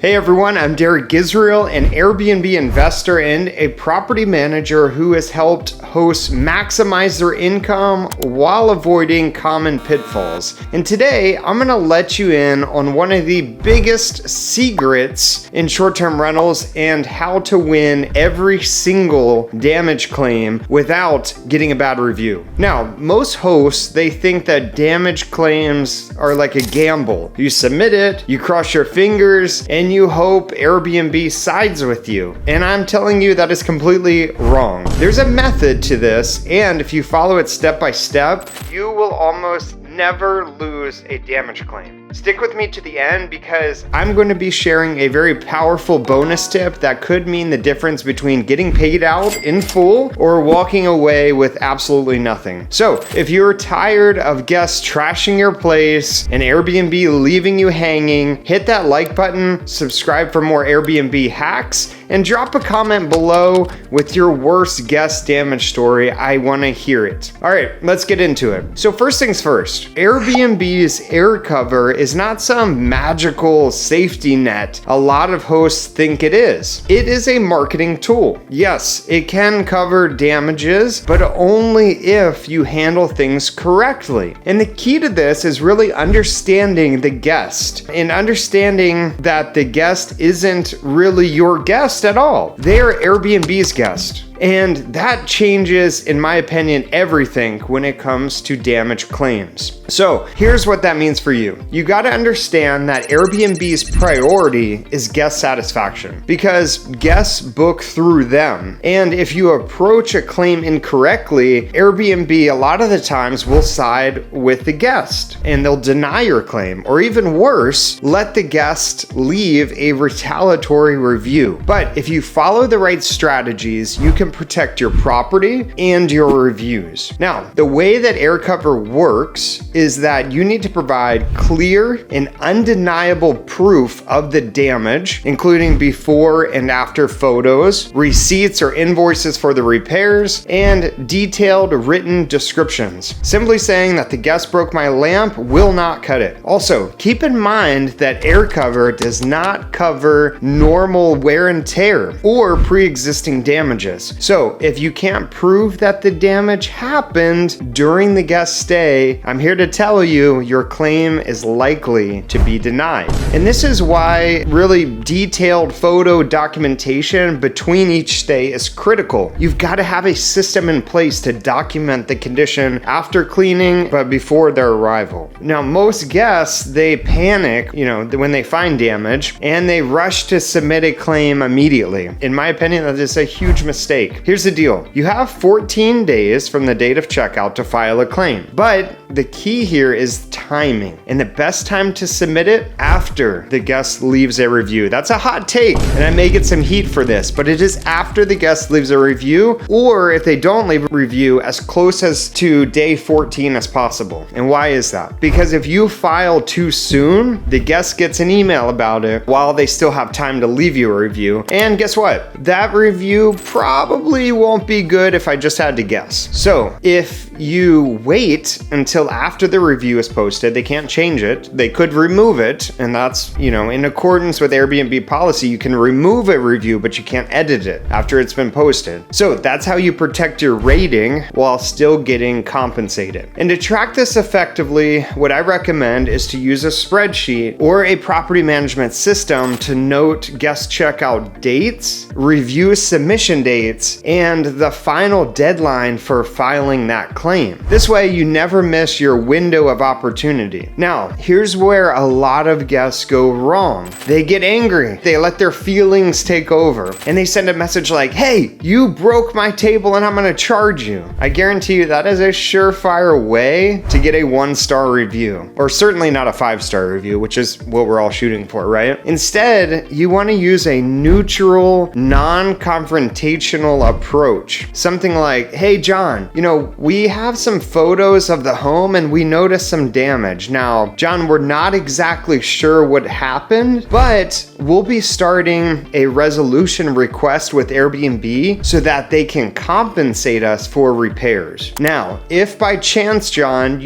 Hey everyone, I'm Derek Gisriel, an Airbnb investor and a property manager who has helped hosts maximize their income while avoiding common pitfalls. And today, I'm gonna let you in on one of the biggest secrets in short-term rentals and how to win every single damage claim without getting a bad review. Now, most hosts, they think that damage claims are like a gamble. You submit it, you cross your fingers, and you hope Airbnb sides with you. And I'm telling you that is completely wrong. There's a method to this, and if you follow it step by step, you will almost never lose a damage claim. Stick with me to the end because I'm going to be sharing a very powerful bonus tip that could mean the difference between getting paid out in full or walking away with absolutely nothing. So if you're tired of guests trashing your place and Airbnb leaving you hanging, hit that like button, subscribe for more Airbnb hacks, and drop a comment below with your worst guest damage story. I want to hear it. All right, let's get into it. So first things first, Airbnb's AirCover is not some magical safety net a lot of hosts think it is. It is a marketing tool. Yes, it can cover damages, but only if you handle things correctly. And the key to this is really understanding the guest and understanding that the guest isn't really your guest at all. They are Airbnb's guest. And that changes, in my opinion, everything when it comes to damage claims. So here's what that means for you. You got to understand that Airbnb's priority is guest satisfaction because guests book through them. And if you approach a claim incorrectly, Airbnb a lot of the times will side with the guest and they'll deny your claim, or even worse, let the guest leave a retaliatory review. But if you follow the right strategies, you can protect your property and your reviews. Now, the way that AirCover works is that you need to provide clear and undeniable proof of the damage, including before and after photos, receipts or invoices for the repairs, and detailed written descriptions. Simply saying that the guest broke my lamp will not cut it. Also, keep in mind that AirCover does not cover normal wear and tear or pre-existing damages. So if you can't prove that the damage happened during the guest stay, I'm here to tell you your claim is likely to be denied. And this is why really detailed photo documentation between each stay is critical. You've got to have a system in place to document the condition after cleaning, but before their arrival. Now, most guests, they panic, when they find damage and they rush to submit a claim immediately. In my opinion, that is a huge mistake. Here's the deal. You have 14 days from the date of checkout to file a claim, but the key here is timing, and the best time to submit it after the guest leaves a review. That's a hot take, and I may get some heat for this, but it is after the guest leaves a review, or if they don't leave a review, as close as to day 14 as possible. And why is that? Because if you file too soon, the guest gets an email about it while they still have time to leave you a review, and guess what? That review probably won't be good if I just had to guess. So if you wait until after the review is posted, they can't change it. They could remove it, and that's, in accordance with Airbnb policy, you can remove a review, but you can't edit it after it's been posted. So that's how you protect your rating while still getting compensated. And to track this effectively, what I recommend is to use a spreadsheet or a property management system to note guest checkout dates, review submission dates, and the final deadline for filing that claim. This way, you never miss your window of opportunity. Now, here's where a lot of guests go wrong. They get angry. They let their feelings take over, and they send a message like, "Hey, you broke my table and I'm gonna charge you." I guarantee you that is a surefire way to get a 1-star review, or certainly not a 5-star review, which is what we're all shooting for, right? Instead, you want to use a neutral, non-confrontational professional approach. Something like, hey John, we have some photos of the home and we noticed some damage. Now, John, we're not exactly sure what happened, but we'll be starting a resolution request with Airbnb so that they can compensate us for repairs. Now, if by chance, John,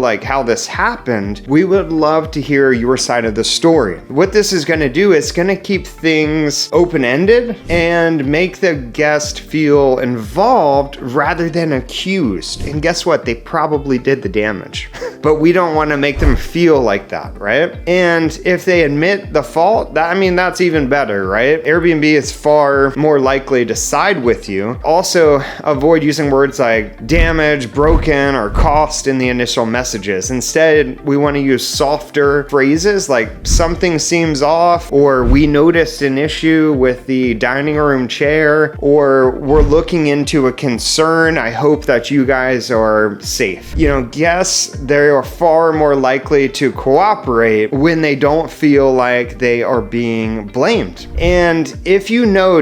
like how this happened, we would love to hear your side of the story. What this is going to do is going to keep things open-ended and make the guest feel involved rather than accused. And guess what? They probably did the damage. But we don't want to make them feel like that, right? And if they admit the fault, that's even better, right? Airbnb is far more likely to side with you. Also, avoid using words like damage, broken, or cost in the initial messages. Instead, we want to use softer phrases like something seems off, or we noticed an issue with the dining room chair, or we're looking into a concern. I hope that you guys are safe. Guests, they are far more likely to cooperate when they don't feel like they are being blamed. And if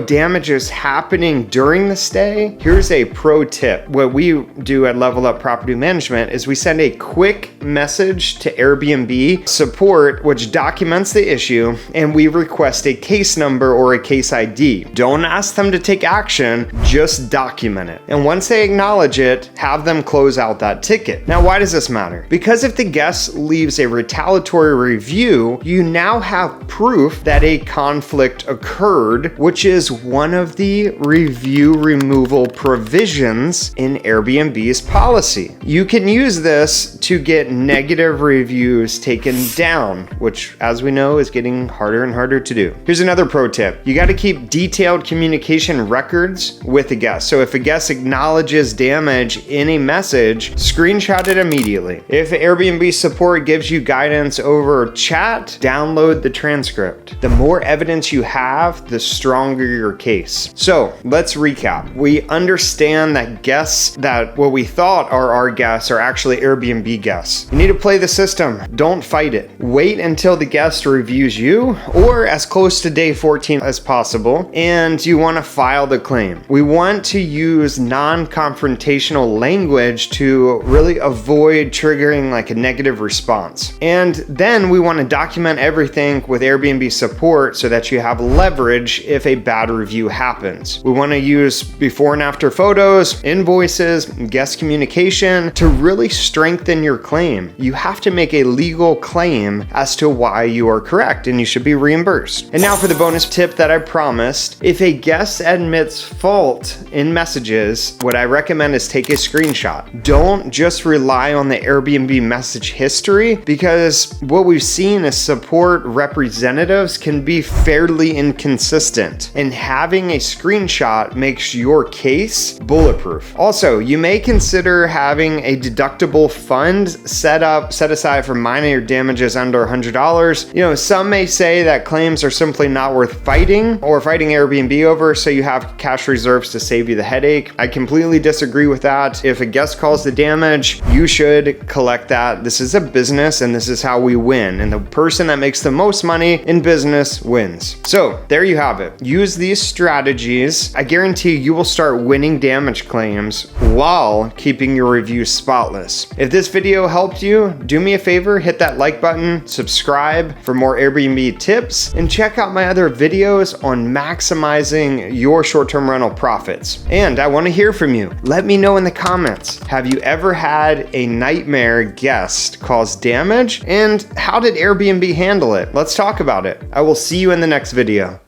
damage is happening during the stay, here's a pro tip. What we do at Level Up Property Management is we send a quick message to Airbnb support, which documents the issue, and we request a case number or a case ID. Don't ask them to take action, just document it. And once they acknowledge it, have them close out that ticket. Now, why does this matter? Because if the guest leaves a retaliatory review, you now have proof that a conflict occurred, which is one of the review removal provisions in Airbnb's policy. You can use this to get negative reviews taken down, which, as we know, is getting harder and harder to do. Here's another pro tip. You got to keep detailed communication records with the guest. So if a guest acknowledges damage in a message, screenshot it immediately. If Airbnb support gives you guidance over chat, download the transcript. The more evidence you have, the stronger your case. So let's recap. We understand that guests that what we thought are our guests are actually Airbnb guests. You need to play the system. Don't fight it. Wait until the guest reviews you, or as close to day 14 as possible, and you want to file the claim. We want to use non-confrontational language to really avoid triggering like a negative response. And then we want to document everything with Airbnb support so that you have leverage if a bad review happens. We want to use before and after photos, invoices, guest communication to really strengthen your claim. You have to make a legal claim as to why you are correct and you should be reimbursed. And now for the bonus tip that I promised. If a guest admits fault in messages, what I recommend is take a screenshot. Don't just rely on the Airbnb message history, because what we've seen is support representatives can be fairly inconsistent, and having a screenshot makes your case bulletproof. Also, you may consider having a deductible fund set aside for minor damages under $100. Some may say that claims are simply not worth fighting or fighting Airbnb over, so you have cash reserves to save you the headache. I completely disagree with that. If a guest calls the damage, you should collect that. This is a business and this is how we win. And the person that makes the most money in business wins. So there you have it. Use these strategies. I guarantee you will start winning damage claims while keeping your reviews spotless. If this video helped you, do me a favor, hit that like button, subscribe for more Airbnb tips, and check out my other videos on maximizing your short-term rental profits. And I want to hear from you. Let me know in the comments. Have you ever had a nightmare guest cause damage? And how did Airbnb handle it? Let's talk about it. I will see you in the next video.